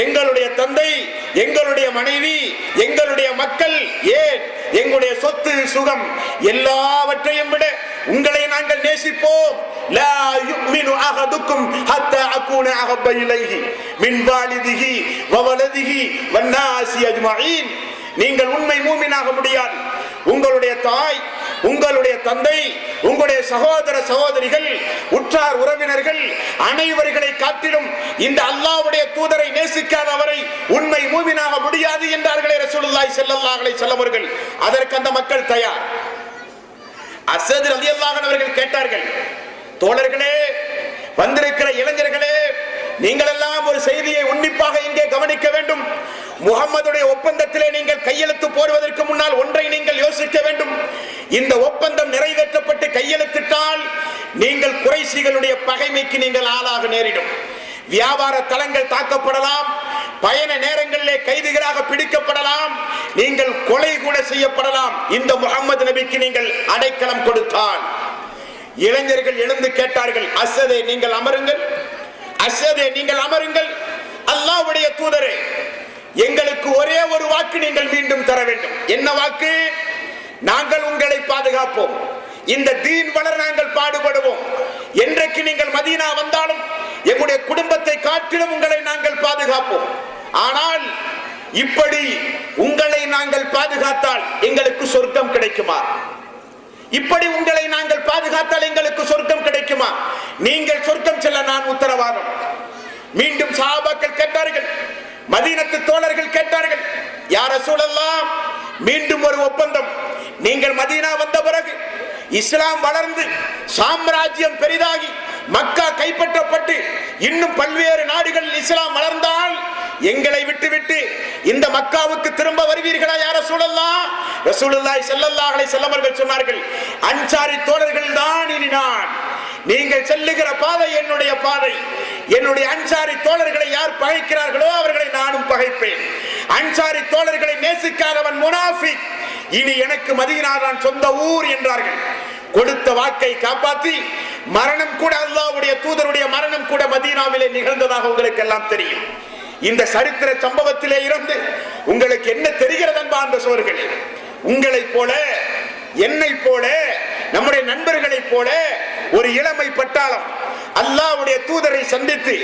எங்களுடைய தந்தை, எங்களுடைய மனைவி, எங்களுடைய மக்கள், ஏன் எங்களுடைய சொத்து சுகம் எல்லாவற்றையும் விட உங்களை நாங்கள் நேசிப்போம். லா யுமினு அஹதுக்கும் ஹத்தா அகூன அஹப்ப இலைஹி மின் வாலிதிஹி வ வலதிஹி வன்னாசி அஜ்மஈன். நீங்கள் உண்மை மூமினாக முடியாது. உங்களுடைய தாய், உங்களுடைய தந்தை, உங்களுடைய சகோதர சகோதரிகள், உற்றார் உறவினர்கள் அனைவர்களை காட்டிலும் இந்த அல்லாஹ்வுடைய தூதரை நேசிக்காதவரை உண்மை மூமினாக முடியாது என்றார்களே ரசூலுல்லாஹி ஸல்லல்லாஹு அலைஹி வஸல்லம் அவர்கள். அதற்கு அந்த மக்கள் தயார். அஸ்ஸத் ரலியல்லாஹு அன்ஹு அவர்கள் கேட்டார்கள், தோழர்களே, வந்திருக்கிற இளைஞர்களே, நீங்கள் எல்லாம் ஒரு செய்தியை உன்னிப்பாக இங்கே கவனிக்க வேண்டும். முகம்மதுடைய ஒப்பந்தத்திலே நீங்கள் கையெழுத்து போடுவதற்கு முன்னால் ஒன்றை நீங்கள் யோசிக்க வேண்டும். இந்த ஒப்பந்தம் நிறைவேற்றப்பட்டு கையெழுத்திட்டால் நீங்கள் குறைஷிகளுடைய பகைமைக்கு நீங்கள் ஆளாக நேரிடும். வியாபார தலங்கள் தாக்கப்படலாம், பயண நேரங்களிலே கைதிகளாக பிடிக்கப்படலாம், நீங்கள் கொலை கூட செய்யப்படலாம். இந்த முகம்மது நபிக்கு நீங்கள் அடைக்கலம் கொடுத்தால். இளைஞர்கள் எழுந்து கேட்டார்கள், அஸ்ஸதே நீங்கள் அமருங்கள், அஸ்ஸதே நீங்கள் அமருங்கள். அல்லாஹ்வுடைய தூதரே, எங்களுக்கு ஒரே ஒரு வாக்கு நீங்கள் மீண்டும் தர வேண்டும். என்ன வாக்கு? நாங்கள் உங்களை பாதுகாப்போம், இந்த தீன் வளர நாங்கள் பாடுபடுவோம். என்றைக்கு நீங்கள் மதீனா வந்தாலும் எங்களுடைய குடும்பத்தை காட்டிலும் உங்களை நாங்கள் பாதுகாப்போம். ஆனால் இப்படி உங்களை நாங்கள் பாதுகாத்தால் எங்களுக்கு சொர்க்கம் கிடைக்குமா? இப்படி உங்களை நாங்கள் பாதுகாத்தால் எங்களுக்கு சொர்க்கம் கிடைக்குமா? நீங்கள் சொர்க்கம் செல்ல நான் உத்தரவாதம். மீண்டும் சஹாபாக்கள் கேட்டார்கள், மதீனத்து தோழர்கள் கேட்டார்கள், யா ரசூலல்லாஹ், மீண்டும் ஒரு ஒப்பந்தம். நீங்கள் மதீனா வந்த பிறகு இஸ்லாம் வளர்ந்து சாம்ராஜ்யம் பெரிதாகி மக்கா கைப்பற்றப்பட்டு இன்னும் பல்வேறு நாடுகளில் இஸ்லாம் வளர்ந்தால் எங்களை விட்டுவிட்டு இந்த மக்காவுக்கு திரும்ப வருவீர்களா யா ரசூலல்லாஹ்? ரசூலுல்லாஹி ஸல்லல்லாஹு அலைஹி வஸல்லம் அவர்கள் சொன்னார்கள், அன்சாரி தோழர்கள் தான் இனி நான். நீங்கள் செல்லுகிற பாதை என்னுடைய பாதை. என்னுடைய அன்சாரி தோழர்களை யார் பகைக்கிறார்களோ அவர்களை நானும் பகைப்பேன். அன்சாரி தோழர்களை நேசிக்காதவன் முனாஃபிக். இனி எனக்கு மதீனா தான் சொந்த ஊர் என்றார்கள். கொடுத்த வாக்கை காப்பாற்றி மரணம் கூட, அல்லாஹ்வுடைய தூதருடைய மரணம் கூட மதீனாவிலே நிகழ்ந்ததாக உங்களுக்கு எல்லாம் தெரியும். இந்த சரித்திர சம்பவத்திலே இருந்து உங்களுக்கு என்ன தெரிகிறது அன்பார்ந்த சோர்களே? உங்களை போல, என்னை போல, நம்முடைய நண்பர்களை போல ஒரு இளமை பட்டாளம் அல்லாஹ்வுடைய தூதரை சந்தித்து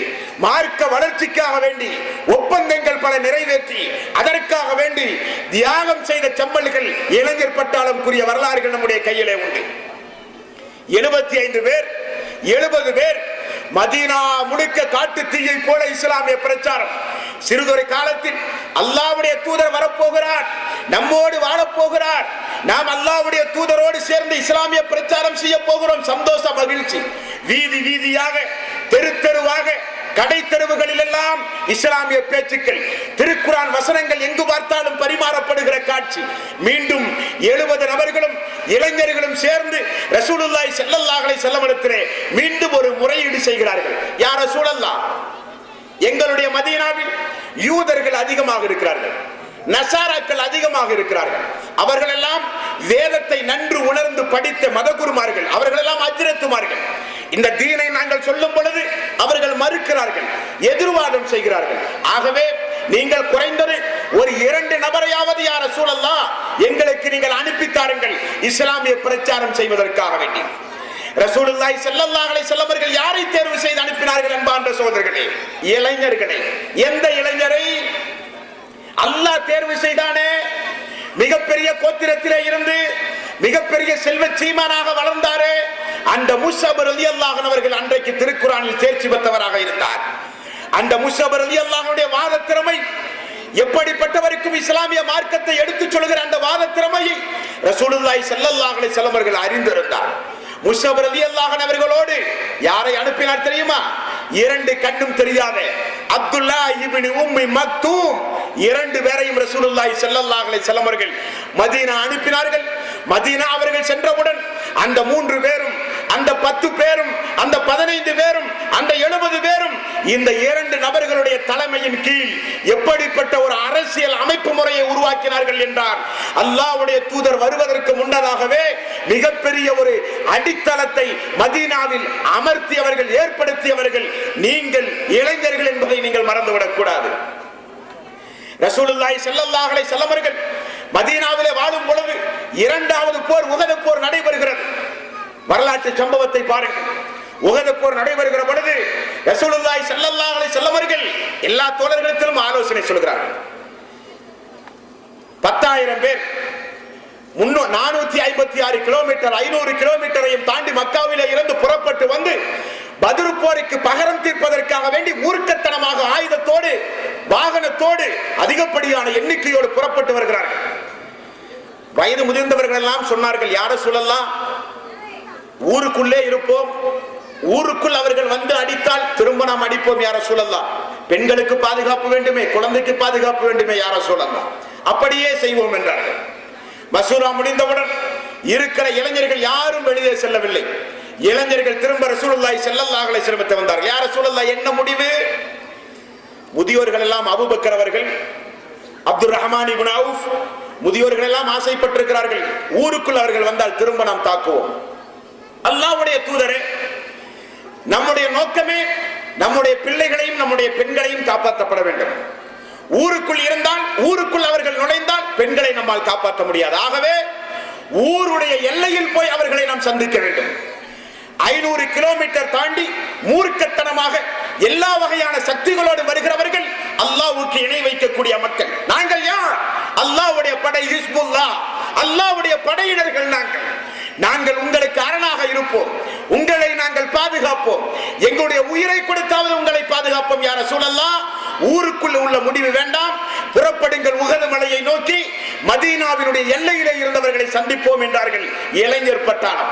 மார்க்க வளர்ச்சிக்காக வேண்டி ஒப்பந்தங்கள் பல நிறைவேற்றி அதற்காக வேண்டி தியாகம் செய்த செம்மல்கள் இளைஞர் பட்டாளம் கூறிய வரலாறுகள் நம்முடைய கையிலே உண்டு. 75 பேர், 70 பேர் மதீனா முழுக்க காட்டு தீயை போல இஸ்லாமிய பிரச்சாரம். சிறுதொரு காலத்தில் அல்லாஹ்வுடைய தூதர் வரப்போகிறார், நம்மோடு வாழப்போகிறார், நாம் அல்லாஹ்வுடைய தூதரோடு சேர்ந்து இஸ்லாமிய பிரச்சாரம் செய்ய போகிறோம். சந்தோஷ மகிழ்ச்சி. வீதி வீதியாக, தெரு தெருவாக, கடை தெருவுகளில் எல்லாம் இஸ்லாமிய பேச்சுக்கள், திருக்குர்ஆன் வசனங்கள் எங்கு பார்த்தாலும் பரிமாறப்படுகிற காட்சி. மீண்டும் 70 நபர்களும் இளைஞர்களும் சேர்ந்து ரசூலுல்லாஹி ஸல்லல்லாஹு அலைஹி வஸல்லம் இடத்திலே மீண்டும் ஒரு முறையீடு செய்கிறார்கள். யா ரசூலல்லாஹ், எங்களுடைய மதீனாவில் யூதர்கள் அதிகமாக இருக்கிறார்கள், நசாராக்கள் அதிகமாக இருக்கிறார்கள். அவர்கள் எல்லாம் வேதத்தை நன்கு உணர்ந்து படித்த மதகுருமார்கள், அவர்கள் எல்லாம் அஜ்ரத்துமார்கள். இந்த தீனை நாங்கள் சொல்லும் பொழுது அவர்கள் மறுக்கிறார்கள், எதிர்வாதம் செய்கிறார்கள். ஆகவே நீங்கள் குறைந்தது ஒரு 2 நபரையாவது யா ரசூலல்லாஹ் எங்களுக்கு நீங்கள் அனுப்பித்தாருங்கள் இஸ்லாமிய பிரச்சாரம் செய்வதற்காக வேண்டி. ரசூலுல்லாஹி ஸல்லல்லாஹு அலைஹி வஸல்லம் அவர்கள் யாரை தேர்வு செய்து அனுப்பினார்கள் அன்பார்ந்த சகோதரர்களே? இளைஞர்களை. எந்த இளைஞரை? அல்லாஹ் தேர்வு செய்தானே. மிகப்பெரிய கோத்திரத்திலே இருந்து மிகப்பெரிய செல்வ சீமானாக வளர்ந்தாரே அந்த முஸ்அப் ரலியல்லாஹு அன்ஹு அவர்கள் அன்றைக்கு திருக்குர்ஆனில் தேர்ச்சி பெற்றவராக இருந்தார். அந்த முஸ்அப் ரலியல்லாஹு அன்ஹுடைய வாத திறமை, எப்படிப்பட்டவருக்கும் இஸ்லாமிய மார்க்கத்தை எடுத்துச் சொல்கிற அந்த வாத திறமையை ரசூலுல்லாஹி ஸல்லல்லாஹு அலைஹி வஸல்லம் அவர்கள் அறிந்திருந்தார். முஸ்அப் ரலியல்லாஹு அன்ஹு அவர்களோடு யாரை அனுப்பினார் தெரியுமா? 2 கண்ணும் தெரியாத அப்துல்லா இப்னு உம்மி மக்தூம் 2 பேரையும் ரசூலுல்லாஹி ஸல்லல்லாஹு அலைஹி வஸல்லம் அவர்கள் மதீனா அனுப்பினார்கள். மதீனா அவர்கள் சென்றவுடன் அந்த 3 பேரும், அந்த 10 பேரும், அந்த 15 பேரும், அந்த 70 பேரும் இந்த 2 நபர்களுடைய தலைமையின் கீழ் எப்படிப்பட்ட ஒரு அரசியல் அமைப்பு முறையை உருவாக்கினார்கள் என்றார். அல்லாஹ்வுடைய தூதர் வருவதற்கு முன்னதாகவே மிகப்பெரிய ஒரு அடித்தளத்தை மதீனாவில் அமர்த்தியவர்கள், ஏற்படுத்தியவர்கள் நீங்கள் இளைஞர்கள் என்பதை நீங்கள் மறந்துவிடக் கூடாது. ரசூலுல்லாஹி ஸல்லல்லாஹு அலைஹி வஸல்லம் அவர்கள் மதீனாவிலே வாழும் பொழுது இரண்டாவது போர் உஹது போர் நடைபெறுகிறது. வரலாற்று சம்பவத்தை பாருங்கள். உஹது போர் நடைபெறுகிற பொழுது ரசூலுல்லாஹி ஸல்லல்லாஹு அலைஹி வஸல்லம் அவர்கள் எல்லா தோழர்களுக்கும் ஆலோசனை சொல்கிறார்கள். 10,000 பேர் 456 கிலோமீட்டர் 500 கிலோமீட்டரையும் தாண்டி மக்காவிலே இருந்து புறப்பட்டு வந்து பத்ர் போருக்கு பகரம் தீர்ப்பதற்காக வேண்டி மூர்க்கத்தனமாக ஆயுதத்தோடு வாகனத்தோடு அதிகப்படியான எண்ணிக்கையோடு புறப்பட்டு வருகிறார்கள். வயது முதிர்ந்தவர்கள் எல்லாம் சொன்னார்கள், யார சொல்லலாம், ஊருக்குள்ளே இருப்போம், ஊருக்குள் அவர்கள் வந்து அடித்தால் திரும்ப நாம் அடிப்போம் யார சொல்லலாம், பெண்களுக்கு பாதுகாப்பு வேண்டுமே, குழந்தைக்கு பாதுகாப்பு வேண்டுமே யார சொல்லலாம், அப்படியே செய்வோம் என்றார்கள். மசூரா முடிந்தவுடன் இருக்கிற இளைஞர்கள் யாரும் வெளியே செல்லவில்லை. இளைஞர்கள் திரும்ப ரசூலுல்லாஹி ஸல்லல்லாஹு அலைஹி வஸல்லம் வந்தார்கள். யார் ரசூலுல்லாஹ், என்ன முடிவு? முதியோர்கள் எல்லாம் அபூபக்கர் அவர்கள், அப்துர் ரஹ்மான் இப்னு அவுஃப், முதியோர்கள் எல்லாம் ஆசைப்பட்டிருக்கிறார்கள், ஊருக்குள் அவர்கள் வந்தால் திரும்ப நாம் தாக்குவோம். அல்லாஹ்வுடைய தூதரே, நம்முடைய நோக்கமே நம்முடைய பிள்ளைகளையும் நம்முடைய பெண்களையும் காப்பாற்றப்பட வேண்டும். ஊருக்குள் இருந்தால், ஊருக்குள் அவர்கள் நுழைந்தால் பெண்களை நம்மால் காப்பாற்ற முடியாது. ஆகவே ஊருடைய எல்லையில் போய் அவர்களை நாம் சந்திக்க வேண்டும். 500 கிலோமீட்டர் தாண்டி மூர்க்கத்தனமாக எல்லா வகையான சக்திகளோடு வருகிறவர்கள் அல்லாஹ்வுக்கு இணை வைக்கக்கூடிய மக்கள். நாங்கள் யார்? அல்லாஹ்வுடைய படை, ஹிஸ்புல்லாஹ், அல்லாஹ்வுடைய படையினர்கள். நாங்கள் உங்களுக்கு அரணாக இருப்போம், உங்களை நாங்கள் பாதுகாப்போம், எங்களுடைய உயிரை கொடுத்தாவது உங்களை பாதுகாப்போம். யா ரசூலல்லாஹ், ஊருக்குள்ள உள்ள முடிவு வேண்டாம், புறப்படுங்கள், உஹது மலையை நோக்கி மதீனாவினுடைய எல்லையிலே இருந்தவர்களை சந்திப்போம் என்றார்கள் இளைஞர் பட்டாளம்.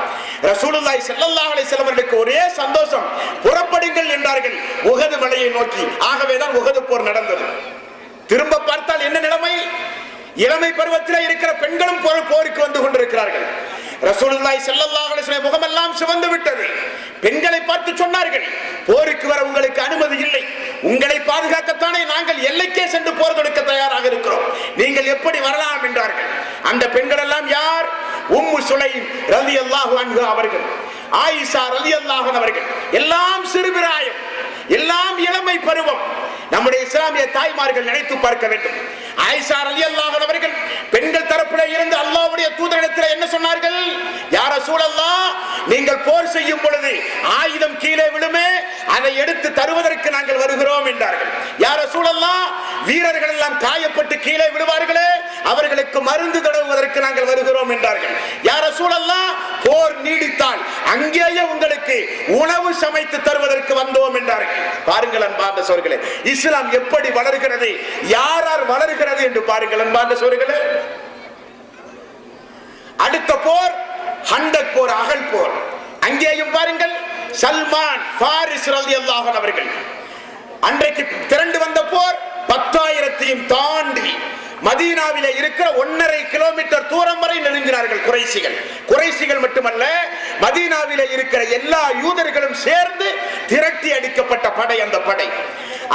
ரசூலுல்லாஹி ஸல்லல்லாஹு அலைஹி வஸல்லம் அவர்களுக்கு ஒரே சந்தோஷம், புறப்படுங்கள் என்றார்கள் உஹது மலையை நோக்கி. ஆகவேதான் உஹது போர் நடந்தது. திரும்ப பார்த்தால் என்ன நிலைமை? இளமை பருவத்தில் இருக்கிற பெண்களும் போருக்கு வந்து கொண்டிருக்கிறார்கள். ரசூலுல்லாஹி ஸல்லல்லாஹு அலைஹி வஸல்லம் முகமெல்லாம் சிவந்து விட்டது. பெண்களை பார்த்து சொன்னார்கள், போருக்கு வர உங்களுக்கு அனுமதி இல்லை, உங்களை பாதுகாக்கத்தானே நாங்கள் எல்லைக்கே சென்று போர் தொடுக்க தயாராக இருக்கிறோம், நீங்கள் எப்படி வரலாம் என்றார்கள். அந்த பெண்கள் எல்லாம் யார்? உம்மு சுலைம் ரலியல்லாஹு அன்ஹா அவர்கள், ஆயிஷா ரலியல்லாஹு அன்ஹா அவர்கள், எல்லாம் சிறுபிராயம், எல்லாம் இளமை பருவம். நம்முடைய இஸ்லாமிய தாய்மார்கள் நினைத்து பார்க்க வேண்டும். ஆயிஷா ரலியல்லாஹு அன்ஹா அவர்கள் பெண்கள் தரப்பிலே இருந்து அல்லாஹ்வுடைய தூதரிடத்தில் என்ன சொன்னார்கள்? யா ரசூலல்லாஹ், நீங்கள் போர் செய்யும் பொழுது ஆயுதம் கீழே விழுமே, அதை எடுத்து தருவதற்கு நாங்கள் வருகிறோம் என்றார்கள். யா ரசூலல்லாஹ், வீரர்கள் எல்லாம் காயப்பட்டு கீழே விடுவார்களே, அவர்களுக்கு மருந்து தடவுவதற்கு நாங்கள் வருகிறோம் என்றார்கள். யா ரசூலல்லாஹ், போர் நீடித்தால் அங்கேயே உங்களுக்கு உணவு சமைத்து தருவதற்கு வந்தோம் என்றார்கள். பாருங்கள் அன்பார்ந்த சகோதரர்களே, இஸ்லாம் எப்படி வளர்கிறது, யாரால் வளர்கிறது என்று பாருங்கள் அன்பார்ந்த சகோதரர்களே. அடுத்த போர் ஹண்டக் போர், அகல் போர். அங்கேயும் பாருங்கள், சல்மான் ஃபாரிஸ் ரலியல்லாஹு அன்ஹு அவர்கள் அன்றைக்கு திரண்டு வந்த போர் 10,000 தாண்டி மதீனாவிலே இருக்கிற 1.5 கிலோமீட்டர் தூரம் வரை நெருங்கினார்கள் குறைஷிகள். குறைஷிகள் மட்டுமல்ல, மதீனாவிலே இருக்கிற எல்லா யூதர்களும் சேர்ந்து திரட்டி அடிக்கப்பட்ட படை அந்த படை.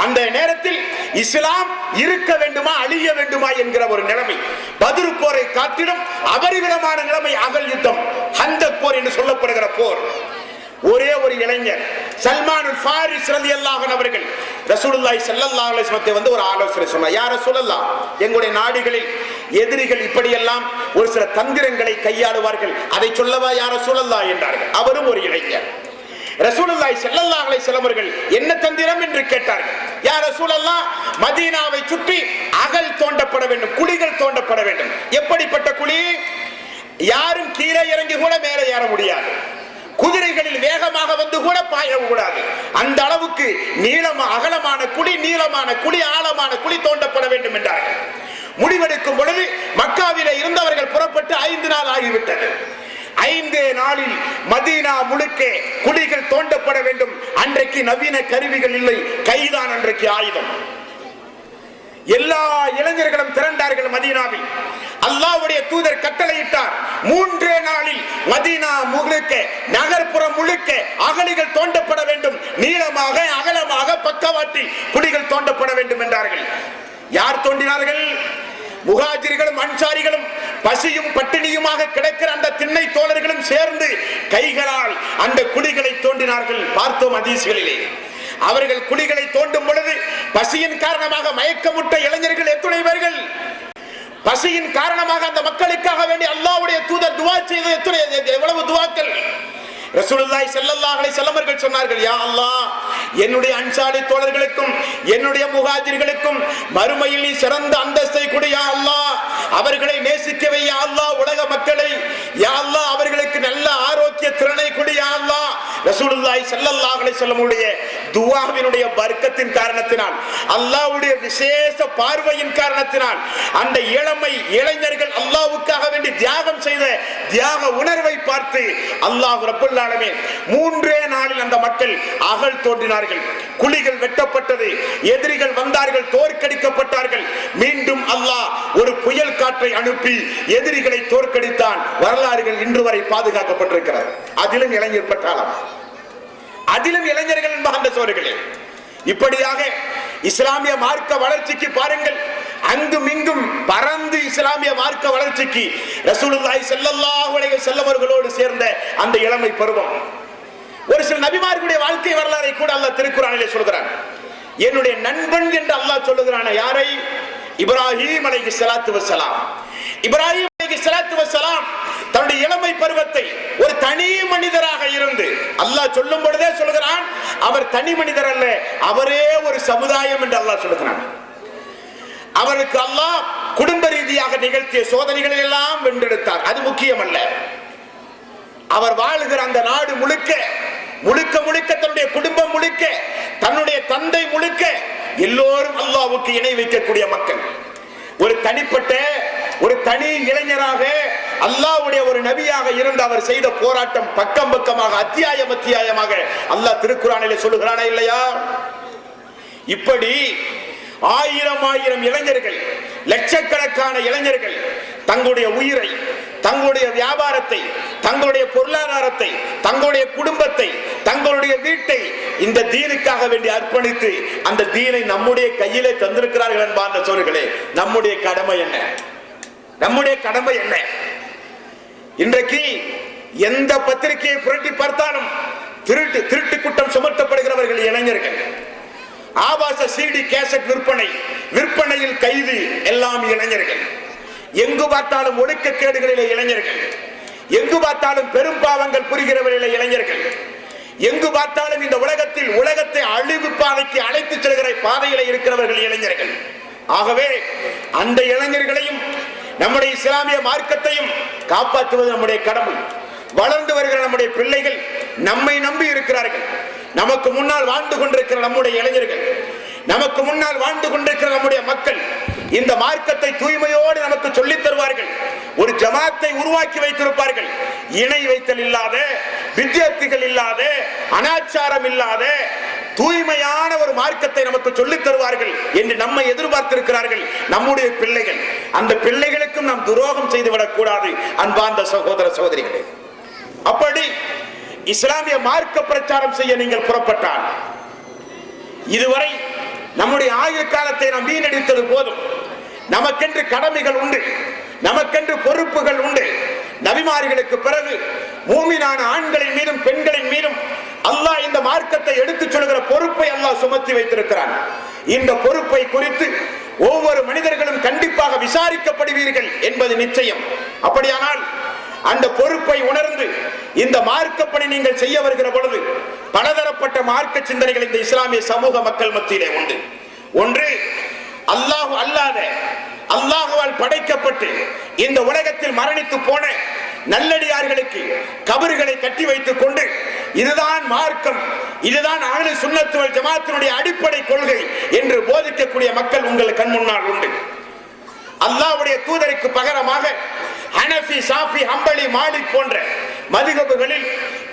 அந்த நேரத்தில் இஸ்லாம் இருக்க வேண்டுமா அழிய வேண்டுமா என்கிற ஒரு நிலைமை. பத்ர் போரை காட்டிலும் அபரிவிதமான நிலைமை அகல் யுத்தம், ஹந்தக் போர் என்று சொல்லப்படுகிற போர். ஒரே ஒரு இளைஞர் சல்மான் ஃபாரிஸ் ரலியல்லாஹு அன்ஹு அவர்கள் ரசூலுல்லாஹி ஸல்லல்லாஹு அலைஹி வஸல்லம் வந்து ஒரு ஆலோசனை சொன்னார். யா ரசூலல்லாஹ், எங்களுடைய நாடுகளில் எதிரிகள் இப்படியெல்லாம் ஒரு சில தந்திரங்களை கையாளுவார்கள், அதை சொல்லவா யா ரசூலல்லாஹ் என்றார்கள். அவரும் ஒரு இளைஞர். ரசூலுல்லாஹி ஸல்லல்லாஹு அலைஹி வஸல்லம் அவர்கள் என்ன தந்திரம் என்று கேட்டார்கள். யா ரசூலல்லாஹ், மதீனாவை சுற்றி அகல் தோண்டப்பட வேண்டும், குழிகள் தோண்டப்பட வேண்டும். எப்படிப்பட்ட குழி? யாரும் கீழே இறங்கி கூட மேலே ஏற முடியாது, குதிரைகளில் வேகமாக வந்து கூட பாயக்கூடாது, அந்த அளவுக்கு அகலமான குழி, நீளமான குழி, ஆழமான குழி தோண்டப்பட வேண்டும் என்றார்கள். முடிவெடுக்கும் பொழுது மக்காவிலே இருந்தவர்கள் புறப்பட்டு 5 நாள் ஆகிவிட்டது. 5 நாளில் மதீனா முழுக்க குழிகள் தோண்டப்பட வேண்டும். அன்றைக்கு நவீன கருவிகள் இல்லை, கைதான் அன்றைக்கு ஆயுதம். எல்லா இளைஞர்களும் திரண்டார்கள் மதீனாவில். அல்லாஹ்வுடைய தூதர் கட்டளையிட்டார், 3 நாளில் மதீனா முழுக்க, நகர்ப்புறம் முழுக்க அகழிகள் தோண்டப்பட வேண்டும், நீளமாக அகலமாக பக்கவாட்டில் குழிகள் தோண்டப்பட வேண்டும் என்றார்கள். யார் தோண்டினார்கள்? முஹாஜிர்களும் அன்சாரிகளும், பசியும் பட்டினியுமாக கிடக்கிற அந்த திண்ணை தோழர்களும் சேர்ந்து கைகளால் அந்த குழிகளை தோண்டினார்கள். பார்த்தோம் ஹதீஸ்களிலே. அவர்கள் குழிகளை தோண்டும் பொழுது பசியின் காரணமாக மயக்கமுட்ட இளைஞர்கள் எத்துணை பேர்கள்? பசியின் காரணமாக அந்த மக்களுக்காக வேண்டி அல்லாஹ்வுடைய தூதர் துஆ செய்தது எவ்வளவு துஆக்கள்! ரசூலுல்லாஹி ஸல்லல்லாஹு அலைஹி வஸல்லம் அவர்கள் சொன்னார்கள், யா அல்லாஹ், என்னுடைய அன்சாரி தோழர்களுக்கும் என்னுடைய முஹாஜிர்களுக்கும் மறுமையில் நீ சிறந்த அந்தஸ்தை கொடு யா அல்லாஹ். அவர்களை நேசிக்கவே யா அல்லாஹ். உலக மக்களை யா அல்லாஹ் அவர்களுக்கு நல்ல ஆரோக்கிய திறனை கொடு யா அல்லாஹ். ரசூலுல்லாஹி ஸல்லல்லாஹு அலைஹி வஸல்லம் உடைய துஆவினுடைய பரக்கத்தின் காரணத்தினால், அல்லாஹ்வுடைய விசேஷ பார்வையின் காரணத்தினால் அந்த இளைஞர்கள் அல்லாஹ்வுக்காக வேண்டி தியாகம் செய்த தியாக உணர்வை பார்த்து அல்லாஹ் ரப்பல் ஆலமீன் 3 நாளில் அந்த மக்கள் அகழ் தோன்றினார்கள். குழிகள் வெட்டப்பட்டது. எதிரிகள் வந்தார்கள், தோற்கடிக்கப்பட்டார்கள். மீண்டும் அல்லாஹ் ஒரு புயல் காற்றை அனுப்பி எதிரிகளை தோற்கடித்தான். வரலாறுகள் இன்று வரை பாதுகாக்கப்பட்டிருக்கிறது. அதிலும் இளைஞர் பட்டாளம், அதிலும் இளைஞர்கள் என்பார்ந்த சோர்களே. இப்படியாக இஸ்லாமிய மார்க்க வளர்ச்சிக்கு பாருங்கள், அங்கும் இங்கும் பறந்து இஸ்லாமிய மார்க்க வளர்ச்சிக்கு ரசூலுல்லாஹி ஸல்லல்லாஹு அலைஹி வஸல்லம் அவர்களோடு சேர்ந்த அந்த இளமை பருவம். ஒரு சில நபிமார்களுடைய வாழ்க்கை வரலாறை கூட அல்லாஹ் திருக்குர்ஆனிலே சொல்கிறான். என்னுடைய நண்பன் என்று அல்லாஹ் சொல்லுகிறான். யாரை? இப்ராஹீம் அலைஹிஸ்ஸலாத்து வஸ்ஸலாம். இப்ராஹீம் அலைஹிஸ்ஸலாத்து வஸ்ஸலாம் தன்னுடைய இளமை பருவத்தை ஒரு தனி மனிதராக இருந்து அல்லாஹ் சொல்லும் பொழுதே சொல்கிறான், அவர் தனி மனிதர் அல்ல, அவரே ஒரு சமுதாயம் என்று அல்லாஹ் சொல்கிறான். அவருக்கு அல்லாஹ் குடும்ப ரீதியாக நிகழ்த்திய சோதனைகளை எல்லாம் வென்றெடுத்தார். அது முக்கியம் அல்ல. அவர் வாழுகிற அந்த நாடு முழுக்க முழுக்க முழுக்க தன்னுடைய குடும்பம் முழுக்க தன்னுடைய தந்தை முழுக்க எல்லோரும் அல்லாஹ்வுக்கு இணை வைக்கக்கூடிய மக்கள். ஒரு தனிப்பட்ட ஒரு தனி இளைஞராக அல்லாஹ்வுடைய ஒரு நபியாக இருந்து அவர் செய்த போராட்டம் பக்கம் பக்கமாக அத்தியாயமாக அல்லாஹ் திருக்குர்ஆனிலே சொல்லுகிறானா இல்லையா? இப்படி ஆயிரம் இளைஞர்கள், லட்சக்கணக்கான இளைஞர்கள் தங்களுடைய உயிரை, தங்களுடைய வியாபாரத்தை, தங்களுடைய பொருளாதாரத்தை, தங்களுடைய குடும்பத்தை, தங்களுடைய வீட்டை இந்த தீனுக்காக வேண்டி அர்ப்பணித்து அந்த தீனை நம்முடைய கையிலே தந்திருக்கிறார்கள் என்பார்ந்த சோர்களே. நம்முடைய கடமை என்ன? நம்முடைய கடமை என்ன? இன்றைக்கு எந்த பத்திரிகையை புரட்டி பார்த்தாலும் திருட்டு குற்றம் சுமத்தப்படுகிறவர்கள் இளைஞர்கள். ஆபாச சிடி கேசட் விற்பனையில் கைது எல்லாம் இளைஞர்கள். எங்கு பார்த்தாலும் ஒழுக்கக்கேடுகளிலே இளைஞர்கள், எங்கு பார்த்தாலும் பெரும் பாவங்கள் புரிகிறவர்களிலே இளைஞர்கள், எங்கு பார்த்தாலும் இந்த உலகத்தை அழிவு பாதைக்கு அழைத்து செல்கிற பாதையில இருக்கிறவர்கள் இளைஞர்கள். ஆகவே அந்த இளைஞர்களையும் நம்முடைய இஸ்லாமிய மார்க்கத்தையும் காப்பாற்றுவது நம்முடைய கடமை. வளர்ந்து வருகிற நம்முடைய பிள்ளைகள் நம்மை நம்பி இருக்கிறார்கள். நமக்கு முன்னால் வாழ்ந்து கொண்டிருக்கிற நம்முடைய இளைஞர்கள், நமக்கு முன்னால் வாழ்ந்து கொண்டிருக்கிற நம்முடைய மக்கள் இந்த மார்க்கத்தை தூய்மையோடு நமக்கு சொல்லித் தருவார்கள். ஒரு ஜமாத்தை உருவாக்கி வைத்திருப்பார்கள். இணை வைத்தல் இல்லாத, வித்தியார்த்திகள் இல்லாத, அனாச்சாரம் இல்லாத தூய்மையான ஒரு மார்க்கத்தை நமக்கு சொல்லித் தருவார்கள் என்று நம்மை எதிர்பார்த்திருக்கிறார்கள் நம்முடைய பிள்ளைகள். அந்த பிள்ளைகளுக்கும் நாம் துரோகம் செய்துவிடக் கூடாது அன்பார்ந்த சகோதர சகோதரிகளே. அப்படி இஸ்லாமிய மார்க்க பிரச்சாரம் செய்ய நீங்கள் புறப்பட்டால், இதுவரை நம்முடைய ஆயுள் காலத்தை நாம் வீணடித்தது போதும். நமக்கென்று கடமைகள் உண்டு, நமக்கென்று பொறுப்புகள் உண்டு. நபிமார்களுக்கு பிறகு மூமினான ஆண்களின் மீதும் பெண்களின் மீதும் அல்லாஹ் இந்த மார்க்கத்தை எடுத்துச் சொல்கிற பொறுப்பை அல்லாஹ் சுமத்தி வைத்திருக்கிறான். இந்த பொறுப்பை குறித்து ஒவ்வொரு மனிதர்களும் கண்டிப்பாக விசாரிக்கப்படுவீர்கள் என்பது நிச்சயம். அப்படியானால் அந்த பொறுப்பை உணர்ந்து இந்த மார்க்கப்பணி நீங்கள் செய்ய வருகிற பொழுது பலதரப்பட்ட மார்க்க சிந்தனைகள் இந்த இஸ்லாமிய சமூக மக்கள் மத்தியிலே உண்டு. ஒன்று, அல்லாஹ் அல்லாத, அல்லாஹுவால் படைக்கப்பட்டு இந்த உலகத்தில் மரணித்து போன நல்லடியார்களுக்கு கபறுகளை கட்டி வைத்துக் கொண்டு இதுதான் மார்க்கம், இதுதான் அஹ்லு சுன்னத் வல் ஜமாஅத்தினுடைய அடிப்படை கொள்கை என்று போதிக்கக்கூடிய மக்கள் உங்கள் கண் முன்னால் உண்டு. அல்லாஹ்வுடைய தூதருக்கு பகரமாக ஹனஃபி, ஷாஃபி, ஹம்பலி, மாலிக் போன்ற மதுஹபுகளில்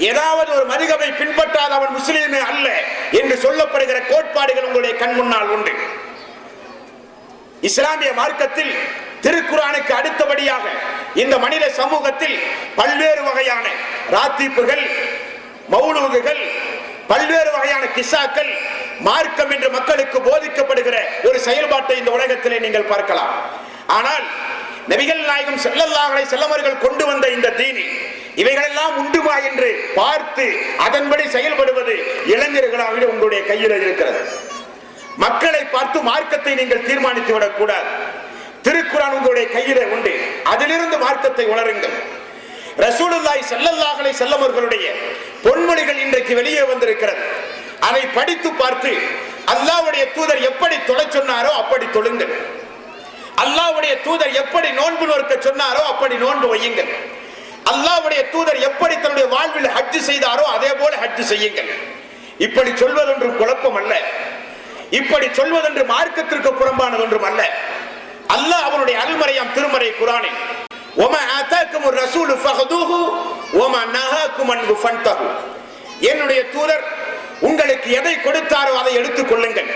ஏதாவது ஒரு மதுஹபை பின்பற்றாத அவன் முஸ்லிமே அல்ல என்று சொல்லப்படுகிற கோட்பாடுகள் உங்களுடைய கண் முன்னால் உண்டு. இஸ்லாமிய மார்க்கத்தில் திருக்குர்ஆனுக்கு அடுத்தபடியாக இந்த மனித சமூகத்தில் பல்வேறு வகையான ராத்தீப்புகள், மௌலூதுகள், பல்வேறு வகையான கிஸ்ஸாக்கள் மார்க்கம் என்று மக்களுக்கு போதிக்கப்படுகிற ஒரு செயல்பாட்டை இந்த உலகத்திலே நீங்கள் பார்க்கலாம். ஆனால் நபிகள் நாயகம் ஸல்லல்லாஹு அலைஹி வஸல்லம் அவர்கள் கொண்டு வந்த இந்த தீனில் இவைகளெல்லாம் உண்டுமா என்று பார்த்து அதன்படி செயல்படுவது இளைஞர்களாக உங்களுடைய கையில் இருக்கிறது. மக்களை பார்த்து மார்க்கத்தை நீங்கள் தீர்மானித்து விடக்கூடாது. திருக்குர்ஆன் உங்களுடைய கையிலே உண்டு, அதிலிருந்து மார்க்கத்தை உணருங்கள். ரசூலுல்லாஹி ஸல்லல்லாஹு அலைஹி வஸல்லம் அவர்களுடைய பொன்மொழிகள் இன்றைக்கு வெளியே வந்திருக்கிறது. அதை படித்து பார்த்து அல்லாஹ்வுடைய தூதர் எப்படி தொழச் சொன்னாரோ அப்படி தொழுங்கள். அல்லாஹ்வுடைய தூதர் எப்படி நோன்பு நோக்க சொன்னாரோ அப்படி நோன்பு வையுங்கள். அல்லாஹ்வுடைய தூதர் எப்படி தன்னுடைய வாழ்வில் ஹஜ் செய்தாரோ அதே போல ஹஜ் செய்யுங்கள். இப்படி சொல்வதொன்று குழப்பம் அல்ல, இப்படி சொல்வதென்று மார்க்கத்திற்கு புறம்பானது ஒன்றும் அல்ல. அல்லாஹ் அவருடைய அல்மறையாம் திருமறை குர்ஆனில் வமா ஆதாக்குமுர் ரசூலு ஃபஹதுஹு வமா நஹாக்கும் அன்ஹு ஃபன்தஹு, என்னுடைய தூதர் உங்களுக்கு எதை கொடுத்தாரோ அதை எடுத்துக் கொள்ளுங்கள்,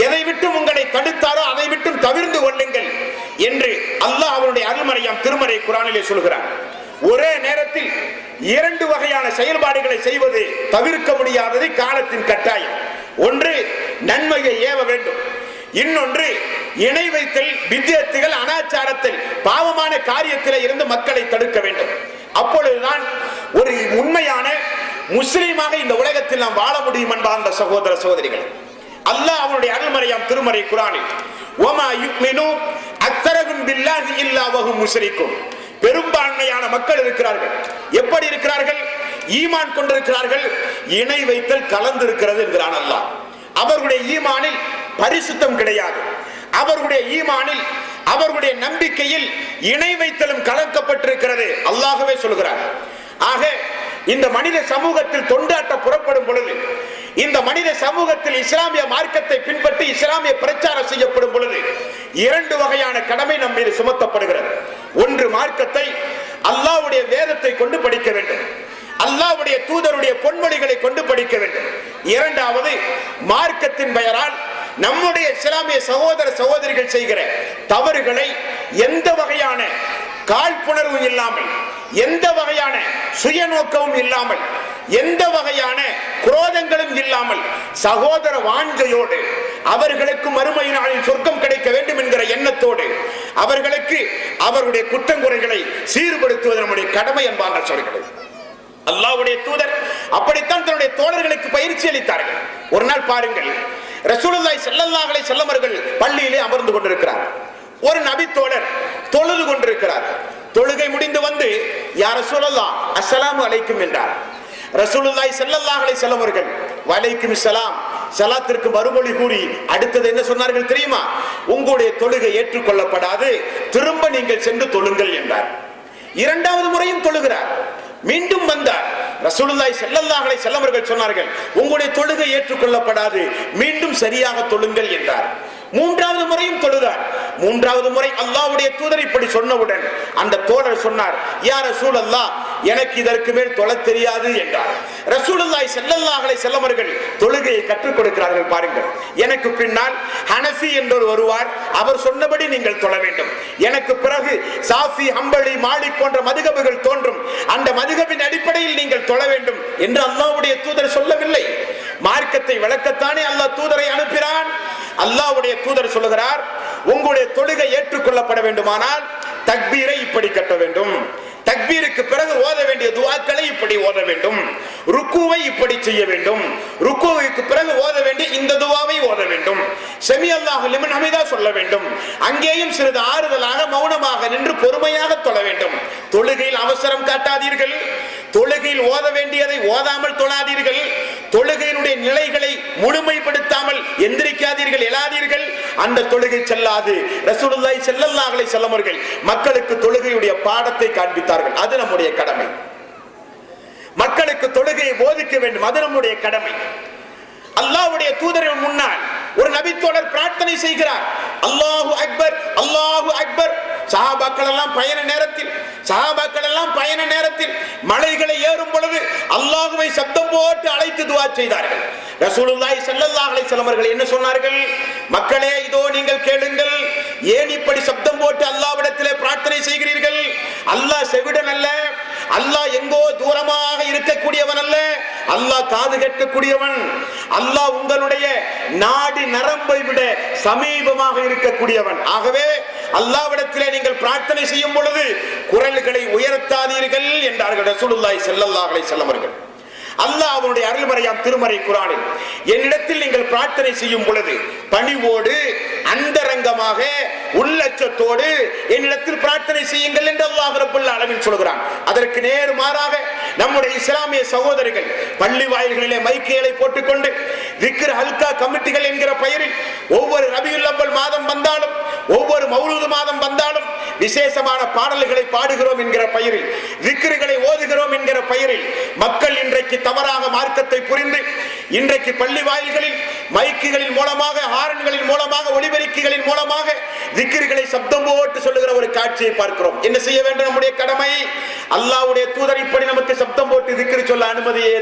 எதை விட்டும் உங்களை தடுத்தாரோ அதை விட்டும் தவிர்த்து கொள்ளுங்கள் என்று அல்லாஹ் அவருடைய அல்மறையாம் திருமறை குர்ஆனிலே சொல்கிறார். ஒரே நேரத்தில் இரண்டு வகையான செயல்பாடுகளை செய்வது தவிர்க்க முடியாதது காலத்தின் கட்டாயம். ஒன்று நன்மையை ஏவ வேண்டும், இன்னொன்று இணை வைத்தல், வித்யத்துகள், அனாச்சாரத்தில் பாவமான காரியத்தில் இருந்து மக்களை தடுக்க வேண்டும். அப்பொழுதுதான் ஒரு உண்மையான முஸ்லீமாக இந்த உலகத்தில் நாம் வாழ முடியும் என்பார்ந்த சகோதர சகோதரிகள். அல்லாஹ் அவனுடைய அருள்மறையாம் திருமறை குர்ஆனில் வமா யுமினு அக்ஸரஹும் பில்லாஹி இல்லா வஹும் முஷ்ரிகூன், பெரும்பான்மையான மக்கள் இருக்கிறார்கள். எப்படி இருக்கிறார்கள்? ஈமான் கொண்டிருக்கிறார்கள், இணை வைத்தல் கலந்து இருக்கிறது என்கிறான் அல்லாஹ். அவர்களுடைய ஈமானில் பரிசுத்தம் கிடையாது, அவர்களுடைய ஈமானில் அவர்களுடைய நம்பிக்கையில் இணை வைத்தலும் கலக்கப்பட்டிருக்கிறது அல்லாஹ்வே சொல்கிறார். ஆக இந்த மனித சமூகத்தில் தொண்டாட்ட புறப்படும் பொழுது, இந்த மனித சமூகத்தில் இஸ்லாமிய மார்க்கத்தை பின்பற்றி இஸ்லாமிய பிரச்சாரம் செய்யப்படும் பொழுது இரண்டு வகையான கடமை நம் மீது சுமத்தப்படுகிறது. ஒன்று, மார்க்கத்தை அல்லாஹ்வுடைய வேதத்தை கொண்டு படிக்க வேண்டும், அல்லாஹ்வுடைய தூதருடைய பொன்மொழிகளை கொண்டு படிக்க வேண்டும். இரண்டாவது, மார்க்கத்தின் பெயரால் நம்முடைய இஸ்லாமிய சகோதர சகோதரிகள் செய்கிற தவறுகளை எந்த வகையான காழ்ப்புணர்வும் இல்லாமல், எந்த வகையான சுயநோக்கமும் இல்லாமல், எந்த வகையான குரோதங்களும் இல்லாமல் சகோதர வாஞ்சையோடு அவர்களுக்கு மறுமை நாளில் சொர்க்கம் கிடைக்க வேண்டும் என்கிற எண்ணத்தோடு அவர்களுக்கு அவருடைய குற்றங்குறைகளை சீர்படுத்துவது நம்முடைய கடமை என்பார்கள் சொல்கிறது. அல்லாஹ்வுடைய தூதர் அப்படித்தான் தன்னுடைய தோழர்களுக்கு பயிற்சி அளித்தார்கள். ஒரு நாள் பாருங்கள், ரசூலுல்லாஹி ஸல்லல்லாஹு அலைஹி வஸல்லம் அவர்கள் பள்ளியிலே அமர்ந்து கொண்டிருக்கிறார். ஒரு நபி தோழர் தொழுது கொண்டிருக்கிறார். தொழுகை முடிந்து வந்து யா ரசூலல்லாஹ் அஸ்ஸலாமு அலைக்கும் என்றார். ரசூலுல்லாஹி ஸல்லல்லாஹு அலைஹி வஸல்லம் அவர்கள் வலைக்கும் ஸலாம், ஸலாத்திற்கு மறுமொழி கூறி அடுத்தது என்ன சொன்னார்கள் தெரியுமா? உங்களுடைய தொழுகை ஏற்றுக்கொள்ளப்படாது, திரும்ப நீங்கள் சென்று தொழுங்கள் என்றார். இரண்டாவது முறையும் தொழுகிறார், மீண்டும் வந்தார். ரசூலுல்லாஹி ஸல்லல்லாஹு அலைஹி வஸல்லம் அவர்கள் சொன்னார்கள், உங்களுடைய தொழுகை ஏற்றுக்கொள்ளப்படாது, மீண்டும் சரியாக தொழுங்கள் என்றார். மூன்றாவது முறையும் தொழுதார். மூன்றாவது முறை அல்லாஹ்வுடைய தூதர் இப்படி சொன்னவுடன் அந்த தோழர் சொன்னார், யா ரசூலல்லாஹ், எனக்கு இதற்கு மேல் தொழத் தெரியாது என்றார். ரசூலுல்லாஹி ஸல்லல்லாஹு அலைஹி வஸல்லம் அவர்கள் தொழுகையை கற்றுக் கொடுக்கிறார்கள். பாருங்கள், எனக்கு பின்னால் ஹனஃபி என்பவர் வருவார், அவர் சொன்னபடி நீங்கள் தொழ வேண்டும். எனக்கு பிறகு சாஃபி, ஹம்பலி, மாலிக் போன்ற மதுஹபுகள் தோன்றும், அந்த மதுஹபின் அடிப்படையில் நீங்கள் தொழ வேண்டும் என்று அல்லாஹ்வுடைய தூதர் சொல்லவில்லை. மார்க்கத்தை விளக்கத்தானே அல்லாஹ் தூதரை அனுப்பினான். அல்லாஹ்வுடைய தூதர் சொல்லுகிறார், உங்களுடைய தொழுகை ஏற்றுக்கொள்ளப்பட வேண்டுமானால் தக்பீரை இப்படி கட்ட வேண்டும், தக்பீருக்கு பிறகு ஓத வேண்டிய துஆக்களை இப்படி ஓத வேண்டும், ருக்குவை இப்படி செய்ய வேண்டும், ருக்குவுக்கு பிறகு ஓத வேண்டிய இந்த துஆவை ஓத வேண்டும், செமி அல்லாஹு லிமன் ஹமீதா சொல்ல வேண்டும், அங்கேயும் சிறிது ஆறுதலாக மௌனமாக நின்று பொறுமையாக தொழ வேண்டும். தொழுகையில் அவசரம் காட்டாதீர்கள், தொழுகையில் ஓத வேண்டியதை ஓதாமல் தொழாதீர்கள், தொழுகையினுடைய நிலைகளை முழுமைப்படுத்தாமல் எந்திரிக்காதீர்கள், எழாதீர்கள், அந்த தொழுகை செல்லாது. ரசூலுல்லாஹி ஸல்லல்லாஹு அலைஹி வஸல்லம் அவர்கள் மக்களுக்கு தொழுகையுடைய பாடத்தை காண்பித்தார்கள். அது நம்முடைய கடமை. மக்களுக்கு தொழுகையை போதிக்க வேண்டும், அது நம்முடைய கடமை. அல்லாஹ்வுடைய தூதரின் முன்னால் ஒரு நபித்தோழர் பிரார்த்தனை செய்கிறார், அல்லாஹு அக்பர், அல்லாஹு அக்பர். சஹாபாக்கள் எல்லாம் பயண நேரத்தில் மலைகளை ஏறும் பொழுது அல்லாஹ்வை சப்தம் போட்டு அழைத்து துஆ செய்தார்கள். ரசூலுல்லாஹி ஸல்லல்லாஹு அலைஹி வஸல்லம் அவர்கள் என்ன சொன்னார்கள்? மக்களே, இதோ நீங்கள் கேளுங்கள், ஏன் இப்படி சப்தம் போட்டு அல்லாஹ்விடத்திலே பிரார்த்தனை செய்கிறீர்கள்? அல்லாஹ் செவிடன் அல்ல, அல்லாஹ் எங்கோ தூரமாக இருக்கக்கூடியவன் அல்ல, அல்லாஹ் காது கேட்கக்கூடியவன். அல்லாஹ் உங்களுடைய நாடி நரம்பை விட சமீபமாக இருக்கக்கூடியவன். ஆகவே அல்லாஹ்விடத்திலே நீங்கள் பிரார்த்தனை செய்யும் பொழுது குரல்களை உயர்த்தாதீர்கள் என்றார்கள் ரசூலுல்லாஹி ஸல்லல்லாஹு அலைஹி வஸல்லம் அவர்கள். அல்லாஹ் அவனுடைய அருள்மறையாம் திருமறை குர்ஆனில் என்னிடத்தில் நீங்கள் பிரார்த்தனை செய்யும் பொழுது பணிவோடு அந்தரங்கமாக உள்ளச்சத்தோடு என்னிடத்தில் பிரார்த்தனை செய்யுங்கள் என்று அல்லாஹ் ரப்பல் ஆலமீன் சொல்கிறான். அதற்கு நேர் மாறாக நம்முடைய இஸ்லாமிய சகோதரர்கள் பள்ளி வாயில்களிலே மைக்குகளை போட்டுக்கொண்டு திக்ர் ஹல்கா கமிட்டிகள் என்கிற பெயரில் ஒவ்வொரு ரபியுல் அவ்வல் மாதம் வந்தாலும் ஒவ்வொரு மௌலூது மாதம் வந்தாலும் விசேஷமான பாடல்களை பாடுகிறோம் என்கிற பெயரில் திக்ருகளை ஓதுகிறோம் என்கிற பெயரில் மக்கள் இன்றைக்கு தவறாக மார்க்கத்தை புரிந்து இன்றைக்கு பள்ளி வாயில்களில் மைக்குகளின் மூலமாக ஹாரன்களின் மூலமாக ஒலிபெருக்கிகளின் மூலமாக திக்ருகளை சப்தம் போட்டு சொல்லுகிற ஒரு காட்சியை பார்க்கிறோம். என்ன செய்ய வேண்டும்? நம்முடைய கடமை. அல்லாஹ்வுடைய தூதர் இப்படி நமக்கு சப்தம் போட்டு திக்ரு சொல்ல அனுமதியே.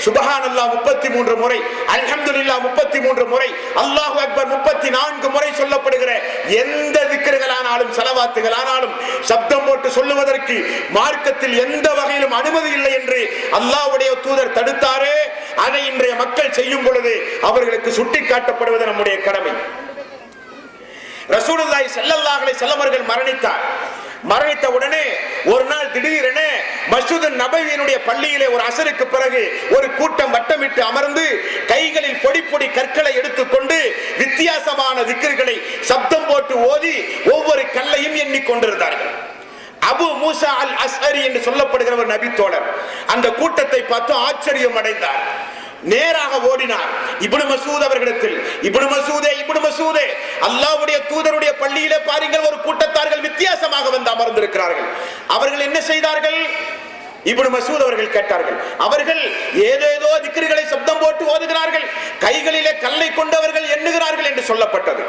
சுப்ஹானல்லாஹ் 33 முறை, அல்ஹம்துலில்லாஹ் 33 முறை, அல்லாஹு அக்பர் 34 முறை சொல்லப்படுகிற எந்த திக்ருகளானாலும் ஸலவாத்துகளானாலும் சப்தம் போட்டு சொல்லுவதற்கு மார்க்கத்தில் எந்த வகையிலும் அனுமதி இல்லை என்று அல்லாஹ்வுடைய தூதர் தடுத்தாரே. அதை இன்றைய மக்கள் செய்யும் பொழுது அவர்களுக்கு சுட்டிக்காட்டப்படுவது நம்முடைய கடமை. ரசூலுல்லாஹி ஸல்லல்லாஹு அலைஹி வஸல்லம் அவர்கள் மரணித்த உடனே ஒரு நாள் திடீரென மஸ்ஜித் நபவியினுடைய பள்ளியிலே ஒரு அசருக்கு பிறகு ஒரு கூட்டம் வட்டமிட்டு அமர்ந்து கைகளில் பொடி பொடி கற்களை எடுத்துக்கொண்டு வித்தியாசமான திக்ருகளை சப்தம் போட்டு ஓதி ஒவ்வொரு கல்லையும் எண்ணிக்கொண்டிருந்தார்கள். அபு மூசா அல் அஸ்அரி என்று சொல்லப்படுகிற ஒரு நபி தோழர் அந்த கூட்டத்தை பார்த்து ஆச்சரியம் அடைந்தார். நேராக ஓடினார் இப்னு மசூத் அவர்களிடத்தில். இப்னு மசூதே, அல்லாஹ்வுடைய தூதருடைய பள்ளியிலே பாருங்கள், ஒரு கூட்டத்தார்கள் வித்தியாசமாக வந்து அமர்ந்திருக்கிறார்கள். அவர்கள் என்ன செய்தார்கள்? இப்னு மசூத் அவர்கள் கேட்டார்கள். அவர்கள் ஏதேதோ திக்ருகளை சப்தம் போட்டு ஓதுகிறார்கள், கைகளிலே கல்லை கொண்டவர்கள் எண்ணுகிறார்கள் என்று சொல்லப்பட்டது.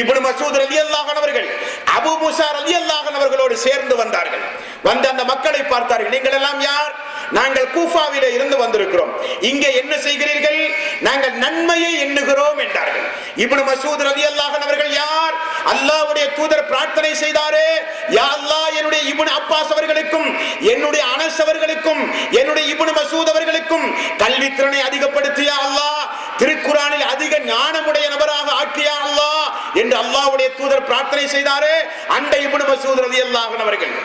இப்னு மசூத் ரலியல்லாஹு அன்ஹு அவர்கள் அபூ மூஸா ரலியல்லாஹு அன்ஹு அவர்களோடு சேர்ந்து வந்தார்கள். வந்து அந்த மக்களை பார்த்தார்கள். நீங்கள் எல்லாம் யார்? நாங்கள் கூஃபாவிலே இருந்து வந்திருக்கிறோம். இங்கே என்ன செய்கிறீர்கள்? நாங்கள் நன்மையை எண்ணுகிறோம் என்றார்கள். இப்னு மசூத் ரலியல்லாஹு அன்ஹு அவர்கள் யார்? அல்லாஹ்வுடைய தூதர் பிரார்த்தனை செய்தாரே, யா அல்லாஹ் என்னுடைய இப்னு அப்பாஸ் அவர்களுக்கும் என்னுடைய அனஸ் அவர்களுக்கும் என்னுடைய இப்னு மசூத் அவர்களுக்கும் கல்வி திறனை அதிகப்படுத்தியா அல்லாஹ், திருக்குர்ஆனில் அதிக ஞானமுடைய நபராக ஆக்கியா அல்லாஹ் என்று அல்லாஹ்வுடைய தூதர் பிரார்த்தனை செய்தாரே. அந்த இப்னு மசூத் ரலியல்லாஹு அன்ஹு அவர்கள்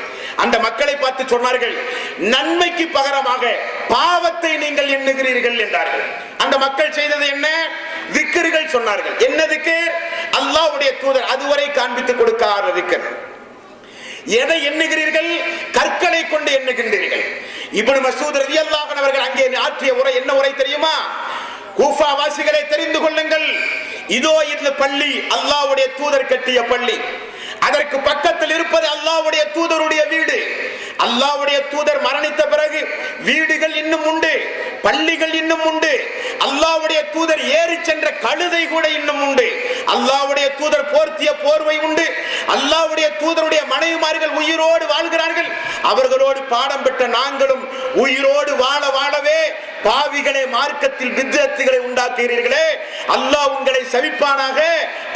அந்த மக்களை பார்த்து சொன்னார்கள், நன்மைக்கு பகரமாக பாவத்தை நீங்கள் எண்ணுகிறீர்கள் என்றார்கள். அந்த மக்கள் செய்தது என்ன? திக்ருகள் சொன்னார்கள். என்ன திக்ர்? அல்லாஹ்வுடைய தூதர் அதுவரை காண்பித்துக் கொடுக்காத திக்ர். எதை எண்ணுகிறீர்கள்? கற்களை கொண்டு எண்ணுகின்றீர்கள். இப்னு மசூத் ரலியல்லாஹு அன்ஹு அவர்கள் அங்கே ஆற்றிய உரை என்ன உரை தெரியுமா? கூஃபா வாசிகளை தெரிந்து கொள்ளுங்கள், இதோ இந்த பள்ளி அல்லாஹ்வுடைய தூதர் கட்டிய பள்ளி, அதற்கு பக்கத்தில் இருப்பது அல்லாஹ்வுடைய தூதருடைய வீடு. அல்லாஹ்வுடைய தூதர் மரணித்த பிறகு வீடுகள் இன்னும் உண்டு, பள்ளிகள் இன்னும் உண்டு, அல்லாஹ்வுடைய தூதர் ஏறி சென்ற கழுதை கூட இன்னும் உண்டு, அல்லாஹ்வுடைய தூதர் போர்த்திய போர்வை உண்டு, அல்லாஹ்வுடைய தூதருடைய மனைவிமார்கள் உயிரோடு வாழ்கிறார்கள். அவர்களோடு பாடம் பெற்ற நாங்களும் உயிரோடு வாழவே பாவிகளே மார்க்கத்தில் பித்அத்துகளை உண்டாக்குகிறீர்களே, அல்லாஹ் உங்களை சபிப்பானாக,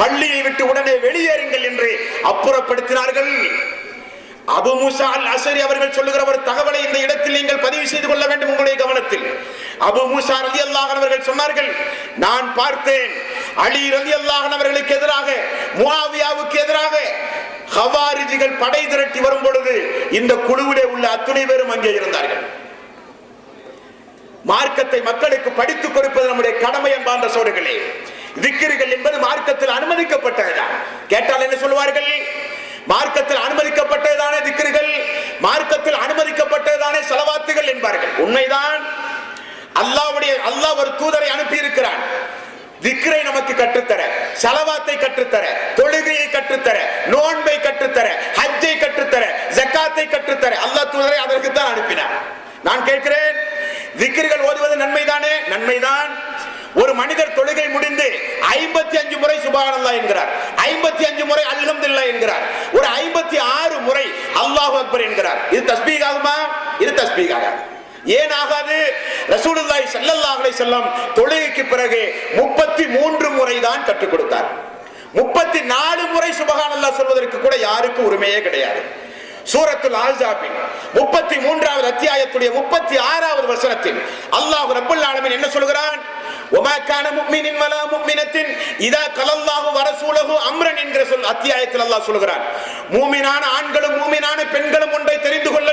பள்ளியை விட்டு உடனே வெளியேறுங்கள் என்று அப்புறப்படுத்தினார்கள். அபு மூஸா அல் அஸ்அரி அவர்கள் சொல்லுகிற ஒரு தகவலை இந்த இடத்தில் நீங்கள் பதிவு செய்து கொள்ள வேண்டும் உங்களுடைய கவனத்தில். அபு மூஸா ரலியல்லாஹு அன்ஹு அவர்கள் சொன்னார்கள், நான் பார்த்தேன் அலி ரலியல்லாஹு அன்ஹு அவர்களுக்கு எதிராக, முஆவியாவுக்கு எதிராக ஹவாரிஜிகள் படை திரட்டி வரும் பொழுது இந்த குழுவிலே உள்ள அத்துணை பேரும் அங்கே இருந்தார்கள். மார்க்கத்தை மக்களுக்கு படித்துக் கொடுப்பது நம்முடைய கடமை என்பார்ந்த சோழர்களே. திக்ருகள் என்பது மார்க்கத்தில் அனுமதிக்கப்பட்டதுதான். கேட்டால் என்ன சொல்வார்கள்? மார்க்கத்தில் அனுமதிக்கப்பட்டதானே திக்ருகள், மார்க்கத்தில் அனுமதிக்கப்பட்டதானே ஸலவாத்துகள் என்பார்கள். உண்மைதான். அல்லாஹ் ஒரு தூதரை அனுப்பி இருக்கிறான், திக்ரை நமக்கு கற்றுத்தர, ஸலவாத்தை கற்றுத்தர, தொழுகையை கற்றுத்தர, நோன்பை கற்றுத்தர, ஹஜ்ஜை கற்றுத்தர, ஜகாத்தை கற்றுத்தர. அல்லாஹ் தூதரை அதற்கு தான் அனுப்பினார். நான் கேட்கிறேன், திக்ருகள் ஓதுவது நன்மைதானே? நன்மைதான். ஒரு மனிதர் தொழுகை முடிந்து 55 முறை சுப்ஹானல்லாஹ் என்கிறார், 55 முறை அல்ஹம்துலில்லாஹ் என்கிறார், ஒரு 56 முறை அல்லாஹு அக்பர் என்கிறார். இது தஸ்பீஹ் ஆகுமா? இது தஸ்பீஹ் ஆகாது. ஏன் ஆகாது? ரசூலுல்லாஹி ஸல்லல்லாஹு அலைஹி வஸல்லம் தொழுகைக்கு பிறகு 33 முறை தான் கற்றுக் கொடுத்தார். 34 முறை சுப்ஹானல்லாஹ் சொல்வதற்கு கூட யாருக்கும் உரிமையே கிடையாது. சூரத்துல் அஹ்ஸாபின் 33வது அத்தியாயத்துடைய 36வது வசனத்தில் அல்லாஹ் ரப்பல் ஆலமீன் என்ன சொல்கிறான்? வமா கான முஃமினின் வலா முஃமினத்தின் இதா கலல்லாஹு வ ரசூலுஹு அம்ரன் என்கிற அத்தியாயத்தில் அல்லாஹ் சொல்கிறான், மூமினான ஆண்களும் மூமினான பெண்களும் ஒன்றை தெரிந்து கொள்ள